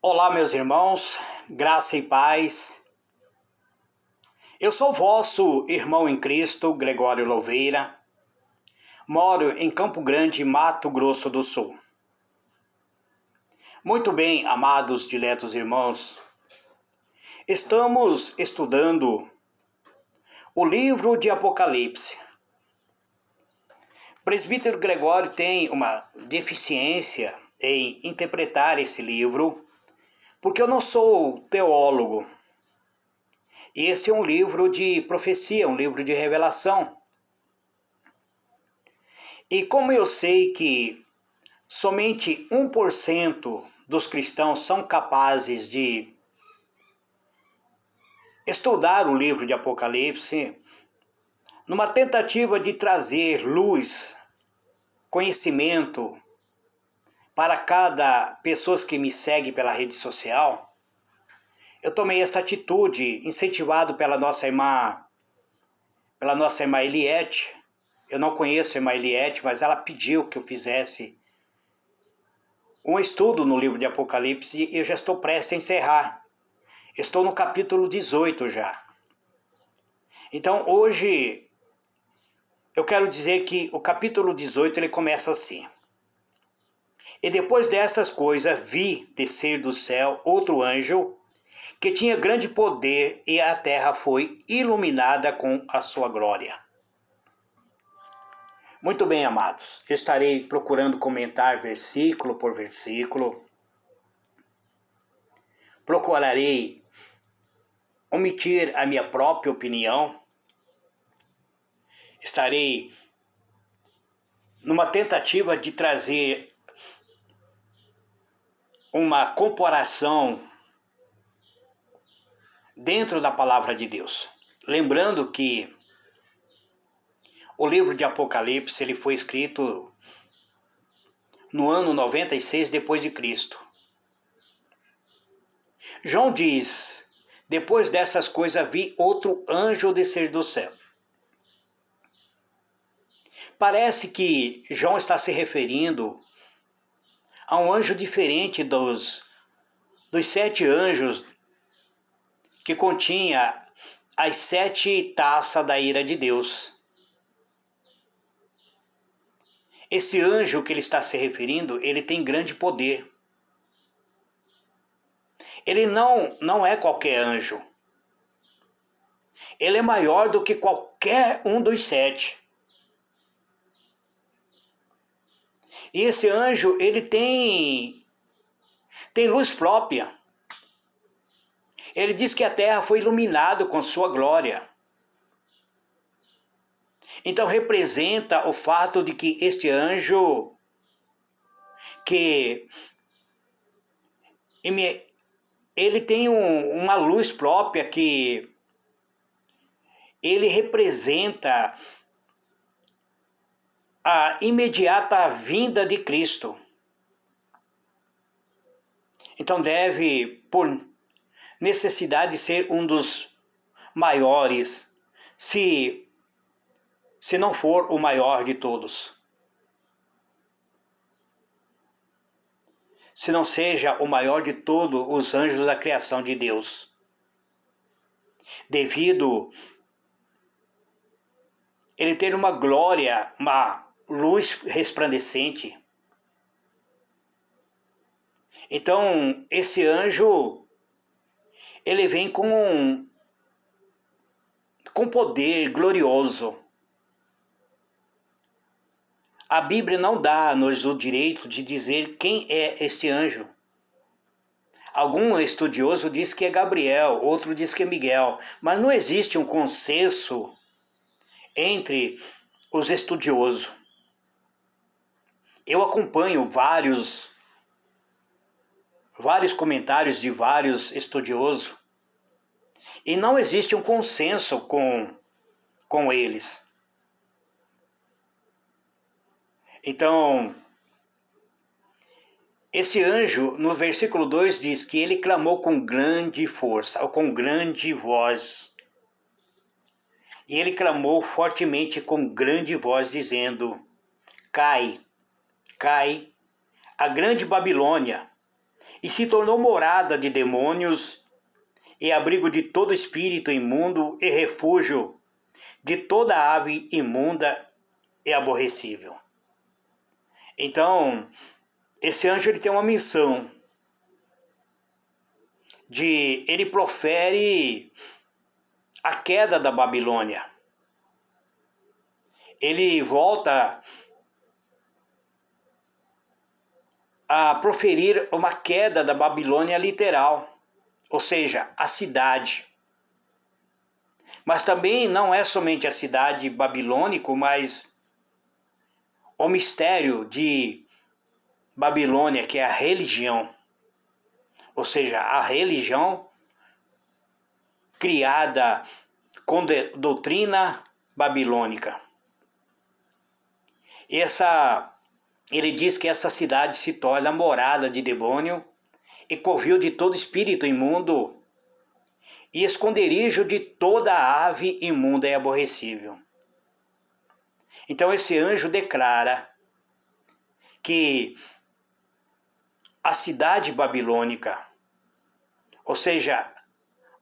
Olá, meus irmãos, graça e paz. Eu sou vosso irmão em Cristo, Gregório Louveira. Moro em Campo Grande, Mato Grosso do Sul. Muito bem, amados diletos irmãos. Estamos estudando o livro de Apocalipse. O presbítero Gregório tem uma deficiência em interpretar esse livro, porque eu não sou teólogo. Esse é um livro de profecia, um livro de revelação. E como eu sei que somente 1% dos cristãos são capazes de estudar o livro de Apocalipse, numa tentativa de trazer luz, conhecimento para cada pessoa que me segue pela rede social, eu tomei essa atitude, incentivado pela nossa irmã Eliette. Eu não conheço a irmã Eliette, mas ela pediu que eu fizesse um estudo no livro de Apocalipse e eu já estou prestes a encerrar. Estou no capítulo 18 já. Então hoje eu quero dizer que o capítulo 18 ele começa assim. E depois destas coisas vi descer do céu outro anjo que tinha grande poder e a terra foi iluminada com a sua glória. Muito bem, amados. Estarei procurando comentar versículo por versículo. Procurarei omitir a minha própria opinião. Estarei numa tentativa de trazer uma comparação dentro da palavra de Deus. Lembrando que o livro de Apocalipse ele foi escrito no ano 96 depois de Cristo. João diz: depois dessas coisas vi outro anjo descer do céu. Parece que João está se referindo a um anjo diferente dos 7 anjos que continha as 7 taças da ira de Deus. Esse anjo que ele está se referindo, ele tem grande poder. Ele não é qualquer anjo. Ele é maior do que qualquer um dos 7. E esse anjo, ele tem luz própria. Ele diz que a terra foi iluminada com sua glória. Então representa o fato de que este anjo, que ele tem uma luz própria, que ele representa a imediata vinda de Cristo. Então deve, por necessidade, ser um dos maiores, se não for o maior de todos. Se não seja o maior de todos os anjos da criação de Deus. Devido ele ter uma glória, uma luz resplandecente. Então, esse anjo, ele vem com poder glorioso. A Bíblia não dá-nos o direito de dizer quem é este anjo. Algum estudioso diz que é Gabriel, outro diz que é Miguel, mas não existe um consenso entre os estudiosos. Eu acompanho vários comentários de vários estudiosos e não existe um consenso com eles. Então, esse anjo, no versículo 2, diz que ele clamou com grande força, ou com grande voz. E ele clamou fortemente com grande voz, dizendo: cai, cai, a grande Babilônia, e se tornou morada de demônios e abrigo de todo espírito imundo e refúgio de toda ave imunda e aborrecível. Então, esse anjo ele tem uma missão ele profere a queda da Babilônia. Ele volta a proferir uma queda da Babilônia literal, ou seja, a cidade. Mas também não é somente a cidade babilônica, mas o mistério de Babilônia, que é a religião. Ou seja, a religião criada com doutrina babilônica. Ele diz que essa cidade se torna morada de demônio e covil de todo espírito imundo e esconderijo de toda ave imunda e aborrecível. Então esse anjo declara que a cidade babilônica, ou seja,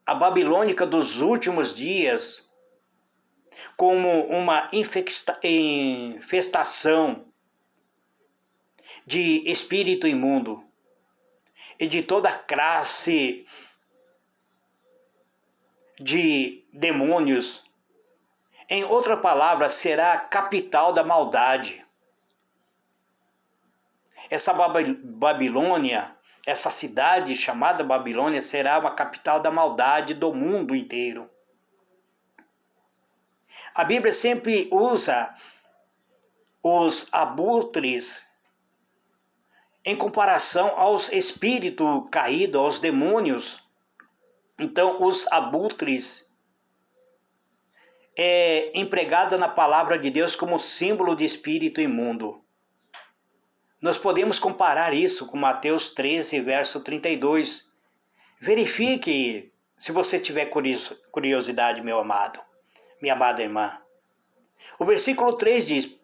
a babilônica dos últimos dias, como uma infestação de espírito imundo e de toda classe de demônios. Em outra palavra, será a capital da maldade. Essa Babilônia, essa cidade chamada Babilônia, será uma capital da maldade do mundo inteiro. A Bíblia sempre usa os abutres em comparação aos espíritos caídos, aos demônios. Então, os abutres é empregado na palavra de Deus como símbolo de espírito imundo. Nós podemos comparar isso com Mateus 13, verso 32. Verifique se você tiver curiosidade, meu amado, minha amada irmã. O versículo 3 diz: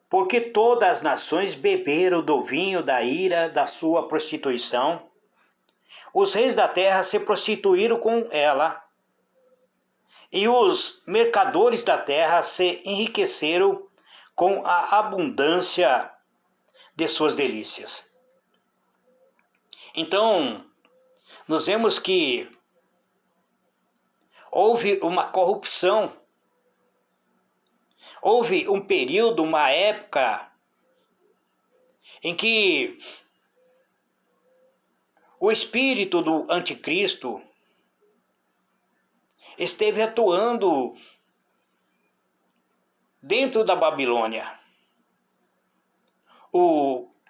porque todas as nações beberam do vinho da ira da sua prostituição, os reis da terra se prostituíram com ela, e os mercadores da terra se enriqueceram com a abundância de suas delícias. Então, nós vemos que houve uma corrupção, houve um período, uma época, em que o espírito do anticristo esteve atuando dentro da Babilônia.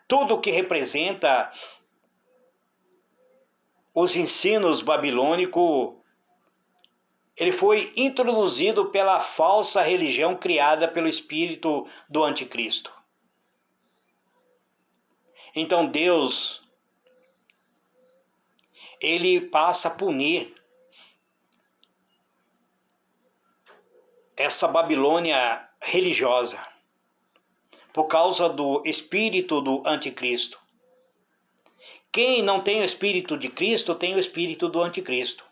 Tudo que representa os ensinos babilônicos, ele foi introduzido pela falsa religião criada pelo espírito do anticristo. Então Deus, ele passa a punir essa Babilônia religiosa por causa do espírito do anticristo. Quem não tem o espírito de Cristo tem o espírito do anticristo.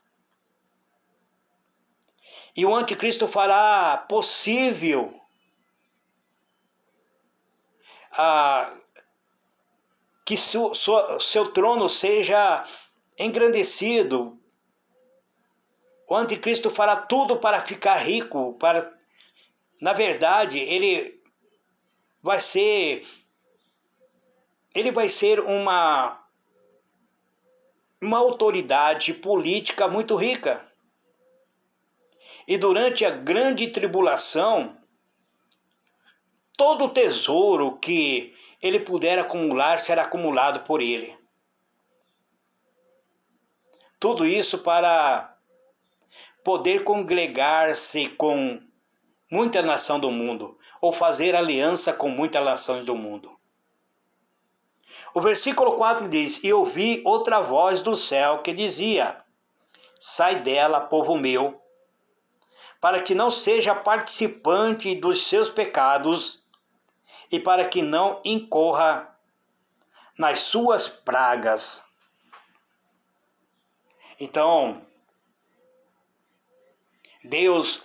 E o anticristo fará possível que seu trono seja engrandecido. O anticristo fará tudo para ficar rico. Na verdade, ele vai ser uma autoridade política muito rica. E durante a grande tribulação, todo o tesouro que ele puder acumular será acumulado por ele. Tudo isso para poder congregar-se com muita nação do mundo, ou fazer aliança com muitas nações do mundo. O versículo 4 diz: e ouvi outra voz do céu que dizia: sai dela, povo meu, para que não seja participante dos seus pecados e para que não incorra nas suas pragas. Então, Deus,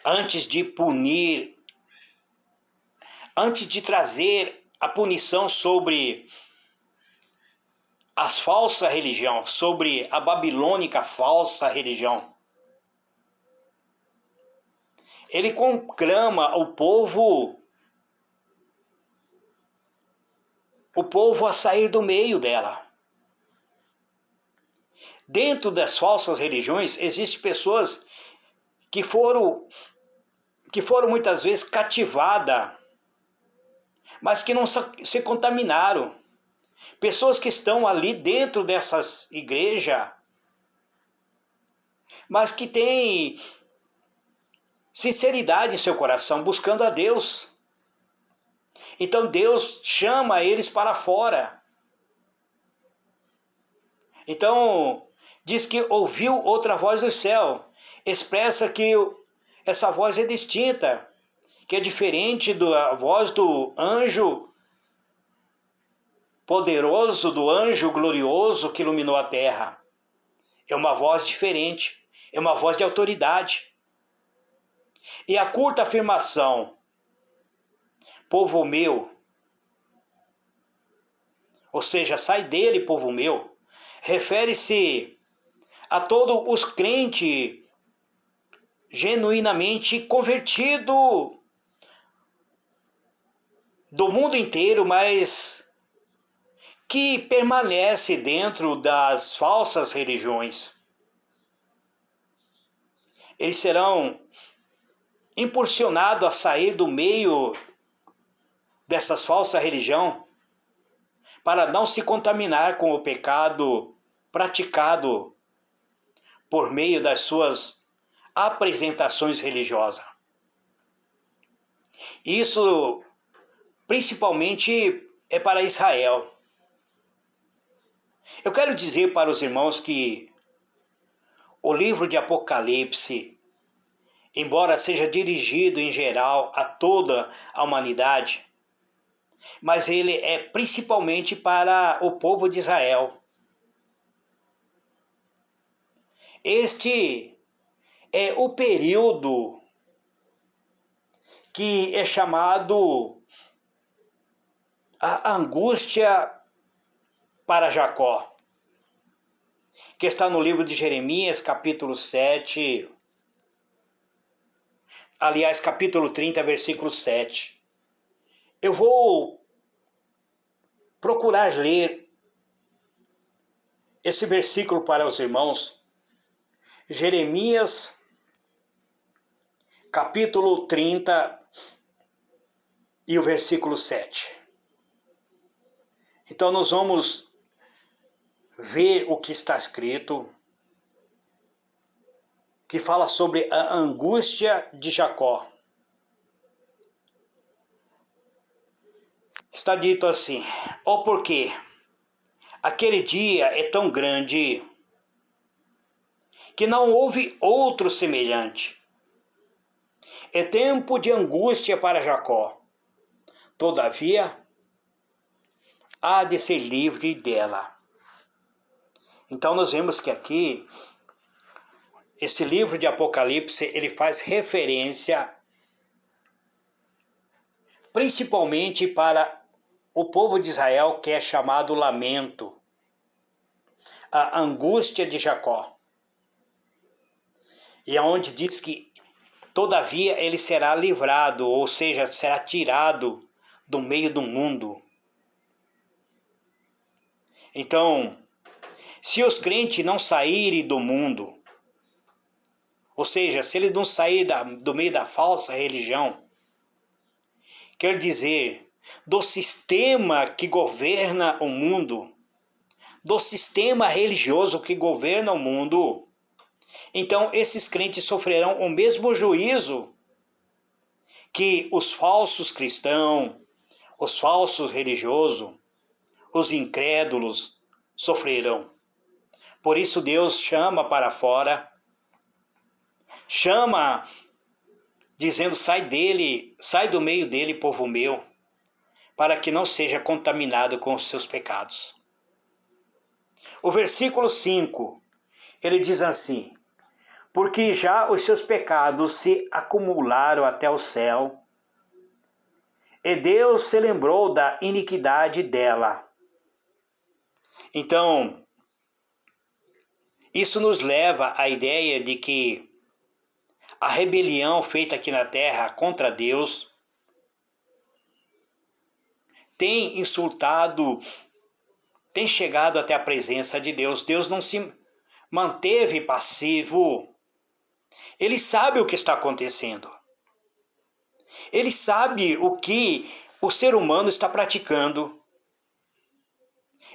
antes de punir, antes de trazer a punição sobre as falsas religiões, sobre a babilônica falsa religião, ele conclama o povo a sair do meio dela. Dentro das falsas religiões, existem pessoas que foram muitas vezes cativadas, mas que não se contaminaram. Pessoas que estão ali dentro dessas igrejas, mas que têm sinceridade em seu coração, buscando a Deus. Então Deus chama eles para fora. Então, diz que ouviu outra voz do céu. Expressa que essa voz é distinta, que é diferente da voz do anjo poderoso, do anjo glorioso que iluminou a terra. É uma voz diferente, é uma voz de autoridade. E a curta afirmação, povo meu, ou seja, sai dele, povo meu, refere-se a todos os crentes genuinamente convertidos do mundo inteiro, mas que permanece dentro das falsas religiões. Eles serão impulsionados a sair do meio dessas falsas religiões para não se contaminar com o pecado praticado por meio das suas apresentações religiosas. Isso principalmente é para Israel. Eu quero dizer para os irmãos que o livro de Apocalipse, embora seja dirigido em geral a toda a humanidade, mas ele é principalmente para o povo de Israel. Este é o período que é chamado a angústia para Jacó, que está no livro de Jeremias, capítulo 7, aliás, capítulo 30, versículo 7. Eu vou procurar ler esse versículo para os irmãos. Jeremias, capítulo 30 e o versículo 7. Então nós vamos ver o que está escrito, que fala sobre a angústia de Jacó. Está dito assim: ó, porque aquele dia é tão grande que não houve outro semelhante. É tempo de angústia para Jacó. Todavia, há de ser livre dela. Então nós vemos que aqui, esse livro de Apocalipse, ele faz referência principalmente para o povo de Israel, que é chamado lamento, a angústia de Jacó. E aonde diz que, todavia, ele será livrado, ou seja, será tirado do meio do mundo. Então, se os crentes não saírem do mundo, ou seja, se eles não saírem do meio da falsa religião, quer dizer, do sistema que governa o mundo, do sistema religioso que governa o mundo, então esses crentes sofrerão o mesmo juízo que os falsos cristãos, os falsos religiosos, os incrédulos sofrerão. Por isso Deus chama para fora, chama dizendo: sai dele, sai do meio dele, povo meu, para que não seja contaminado com os seus pecados. O versículo 5, ele diz assim: porque já os seus pecados se acumularam até o céu, e Deus se lembrou da iniquidade dela. Então, isso nos leva à ideia de que a rebelião feita aqui na terra contra Deus tem insultado, tem chegado até a presença de Deus. Deus não se manteve passivo. Ele sabe o que está acontecendo. Ele sabe o que o ser humano está praticando.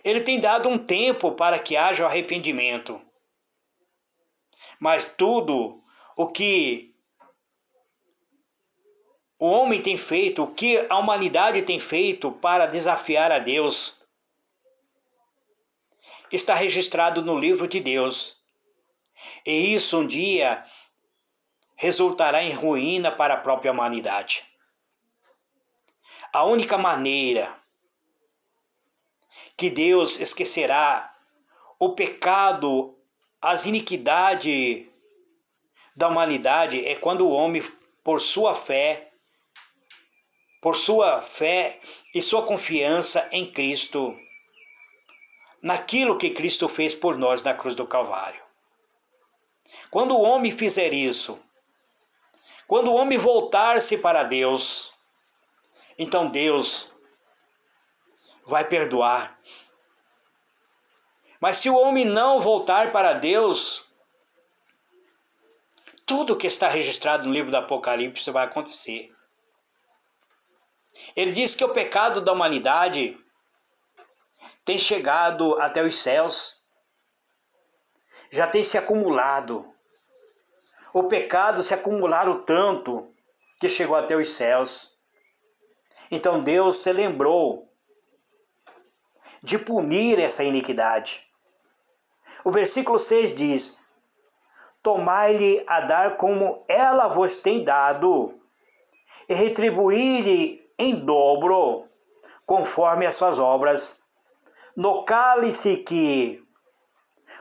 Ele tem dado um tempo para que haja o arrependimento. Mas tudo o que o homem tem feito, o que a humanidade tem feito para desafiar a Deus, está registrado no livro de Deus. E isso um dia resultará em ruína para a própria humanidade. A única maneira que Deus esquecerá o pecado, as iniquidades da humanidade é quando o homem, por sua fé e sua confiança em Cristo, naquilo que Cristo fez por nós na cruz do Calvário. Quando o homem fizer isso, quando o homem voltar-se para Deus, então Deus vai perdoar. Mas se o homem não voltar para Deus, tudo que está registrado no livro do Apocalipse vai acontecer. Ele diz que o pecado da humanidade tem chegado até os céus, já tem se acumulado. O pecado se acumularam tanto que chegou até os céus. Então Deus se lembrou de punir essa iniquidade. O versículo 6 diz: tomai-lhe a dar como ela vos tem dado, e retribuir-lhe em dobro, conforme as suas obras. No cálice que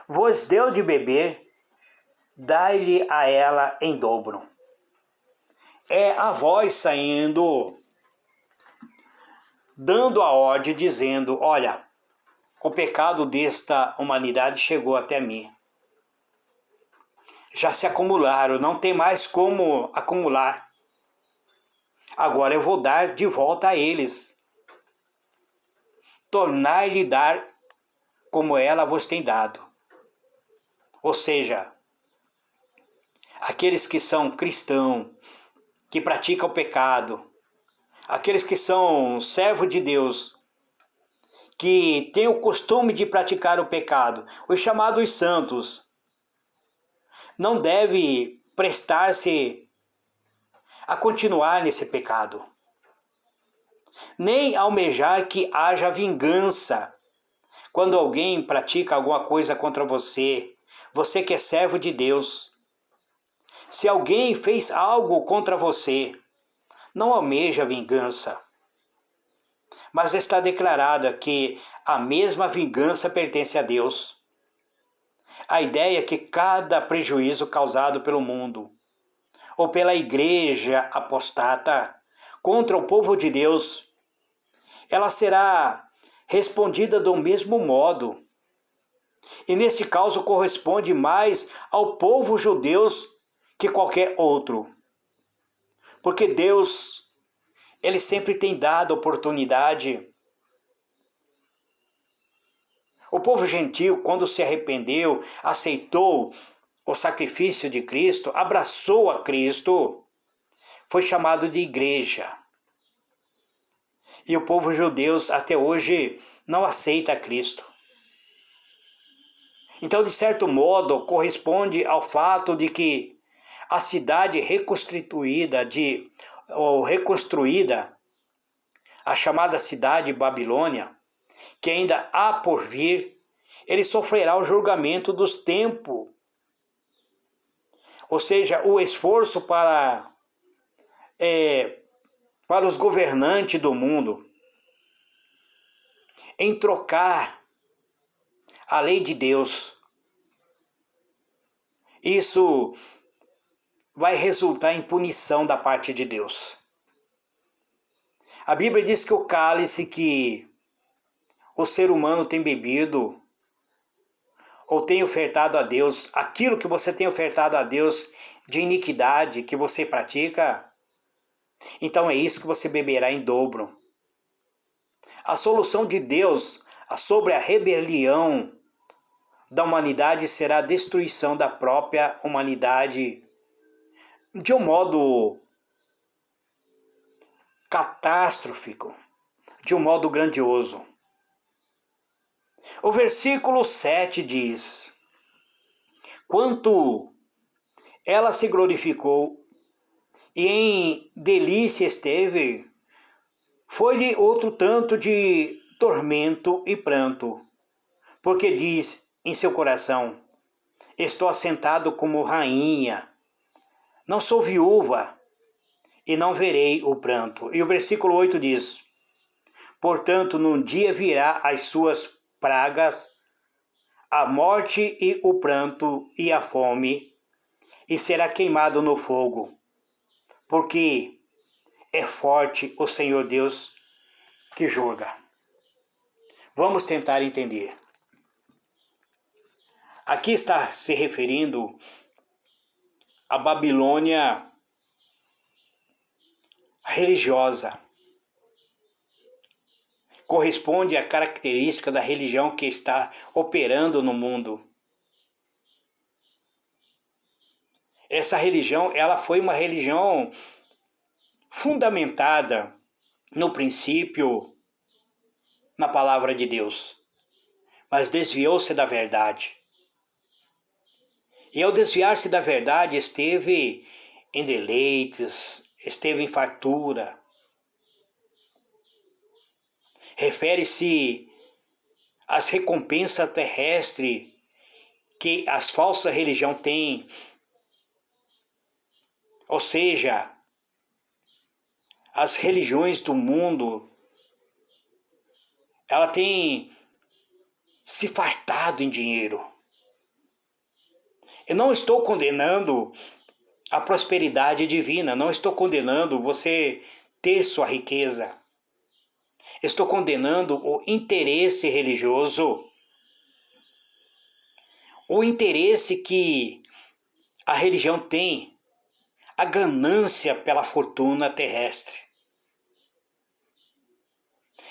vos deu de beber, dai-lhe a ela em dobro. É a voz saindo, dando a ordem, dizendo: olha, o pecado desta humanidade chegou até mim. Já se acumularam, não tem mais como acumular. Agora eu vou dar de volta a eles. Tornai-lhe dar como ela vos tem dado. Ou seja, aqueles que são cristãos, que praticam o pecado, aqueles que são servos de Deus, que têm o costume de praticar o pecado, os chamados santos, não deve prestar-se a continuar nesse pecado, nem almejar que haja vingança quando alguém pratica alguma coisa contra você, você que é servo de Deus. Se alguém fez algo contra você, não almeja vingança, mas está declarada que a mesma vingança pertence a Deus. A ideia é que cada prejuízo causado pelo mundo ou pela igreja apostata contra o povo de Deus, ela será respondida do mesmo modo. E nesse caso corresponde mais ao povo judeu que qualquer outro. Porque Deus, Ele sempre tem dado oportunidade. O povo gentil, quando se arrependeu, aceitou o sacrifício de Cristo, abraçou a Cristo, foi chamado de igreja. E o povo judeu até hoje não aceita Cristo. Então, de certo modo, corresponde ao fato de que a cidade reconstruída, a chamada cidade Babilônia, que ainda há por vir, ele sofrerá o julgamento dos tempos. Ou seja, o esforço para os governantes do mundo em trocar a lei de Deus, isso vai resultar em punição da parte de Deus. A Bíblia diz que o cálice que o ser humano tem bebido ou tem ofertado a Deus, aquilo que você tem ofertado a Deus de iniquidade que você pratica, então é isso que você beberá em dobro. A solução de Deus sobre a rebelião da humanidade será a destruição da própria humanidade de um modo catastrófico, de um modo grandioso. O versículo 7 diz: quanto ela se glorificou e em delícia esteve, foi-lhe outro tanto de tormento e pranto, porque diz em seu coração: estou assentado como rainha, não sou viúva, e não verei o pranto. E o versículo 8 diz: portanto, num dia virá as suas pragas, a morte e o pranto e a fome, e será queimado no fogo, porque é forte o Senhor Deus que julga. Vamos tentar entender. Aqui está se referindo à Babilônia religiosa. Corresponde à característica da religião que está operando no mundo. Essa religião, ela foi uma religião fundamentada no princípio na palavra de Deus, mas desviou-se da verdade. E ao desviar-se da verdade, esteve em deleites, esteve em fartura. Refere-se às recompensas terrestres que as falsas religiões têm, ou seja, as religiões do mundo, ela tem se fartado em dinheiro. Eu não estou condenando a prosperidade divina, não estou condenando você ter sua riqueza. Estou condenando o interesse religioso, o interesse que a religião tem, a ganância pela fortuna terrestre.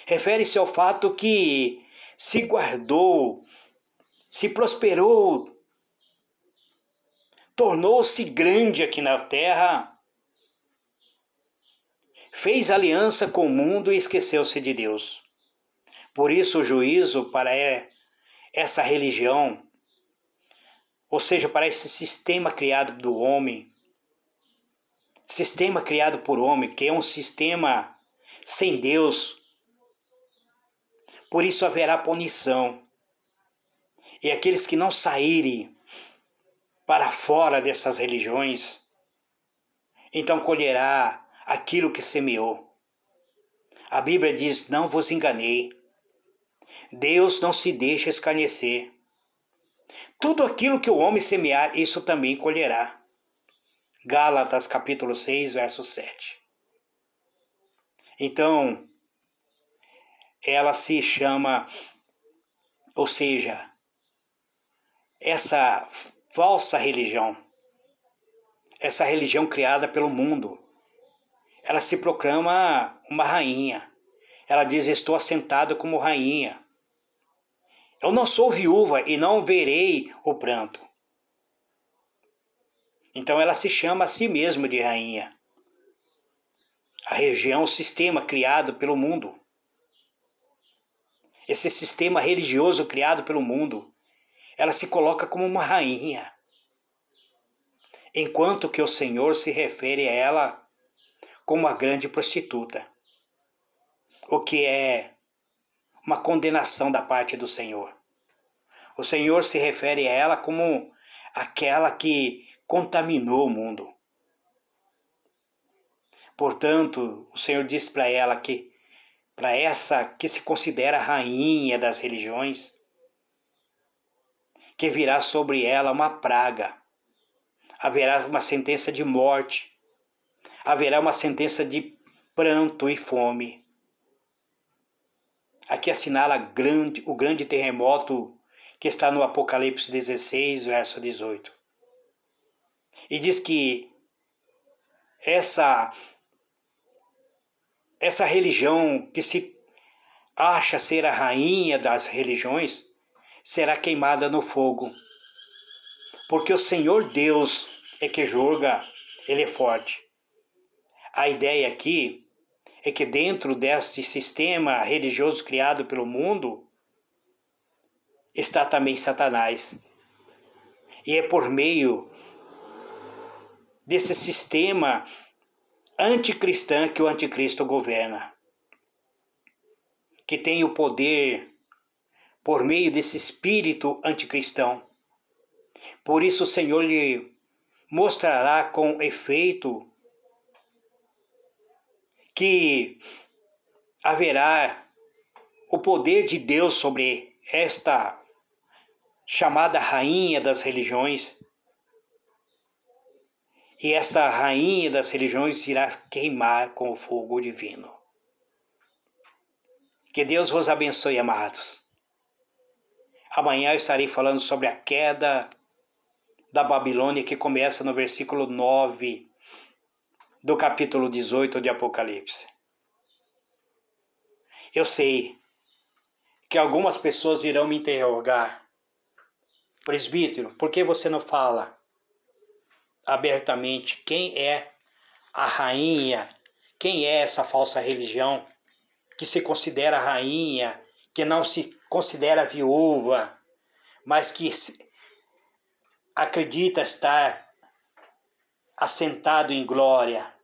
Refere-se ao fato que se guardou, se prosperou, tornou-se grande aqui na terra, fez aliança com o mundo e esqueceu-se de Deus. Por isso o juízo para essa religião, ou seja, para esse sistema criado do homem, sistema criado por homem, que é um sistema sem Deus, por isso haverá punição. E aqueles que não saírem para fora dessas religiões, então colherá aquilo que semeou. A Bíblia diz: não vos enganei. Deus não se deixa escarnecer. Tudo aquilo que o homem semear, isso também colherá. Gálatas capítulo 6, verso 7. Então, ela se chama, ou seja, essa falsa religião, essa religião criada pelo mundo, ela se proclama uma rainha. Ela diz: estou assentada como rainha. Eu não sou viúva e não verei o pranto. Então ela se chama a si mesma de rainha. A religião, o sistema criado pelo mundo. Esse sistema religioso criado pelo mundo, ela se coloca como uma rainha. Enquanto que o Senhor se refere a ela como uma grande prostituta. O que é uma condenação da parte do Senhor. O Senhor se refere a ela como aquela que contaminou o mundo. Portanto, o Senhor diz para ela que para essa que se considera rainha das religiões, que virá sobre ela uma praga, haverá uma sentença de morte, haverá uma sentença de pranto e fome. Aqui assinala o grande terremoto que está no Apocalipse 16, verso 18. E diz que essa religião que se acha ser a rainha das religiões será queimada no fogo. Porque o Senhor Deus é que julga, Ele é forte. A ideia aqui é que dentro deste sistema religioso criado pelo mundo está também Satanás. E é por meio desse sistema anticristão que o anticristo governa, que tem o poder por meio desse espírito anticristão. Por isso o Senhor lhe mostrará com efeito que haverá o poder de Deus sobre esta chamada rainha das religiões. E esta rainha das religiões irá queimar com o fogo divino. Que Deus vos abençoe, amados. Amanhã eu estarei falando sobre a queda da Babilônia, que começa no versículo 9 do capítulo 18 de Apocalipse. Eu sei que algumas pessoas irão me interrogar: presbítero, por que você não fala abertamente quem é a rainha, quem é essa falsa religião que se considera rainha, que não se considera viúva, mas que acredita estar assentado em glória?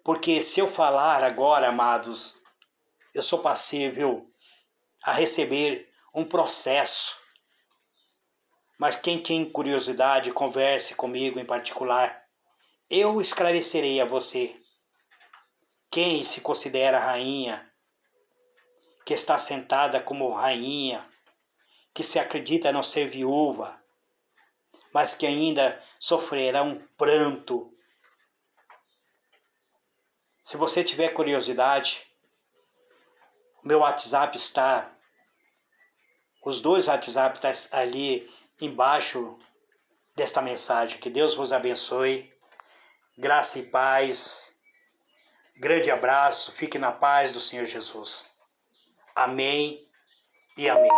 Porque se eu falar agora, amados, eu sou passível a receber um processo. Mas quem tem curiosidade, converse comigo em particular. Eu esclarecerei a você quem se considera rainha, que está sentada como rainha, que se acredita não ser viúva, mas que ainda sofrerá um pranto. Se você tiver curiosidade, o meu WhatsApp está, os dois WhatsApp estão ali embaixo desta mensagem. Que Deus vos abençoe, graça e paz, grande abraço, fique na paz do Senhor Jesus. Amém e amém.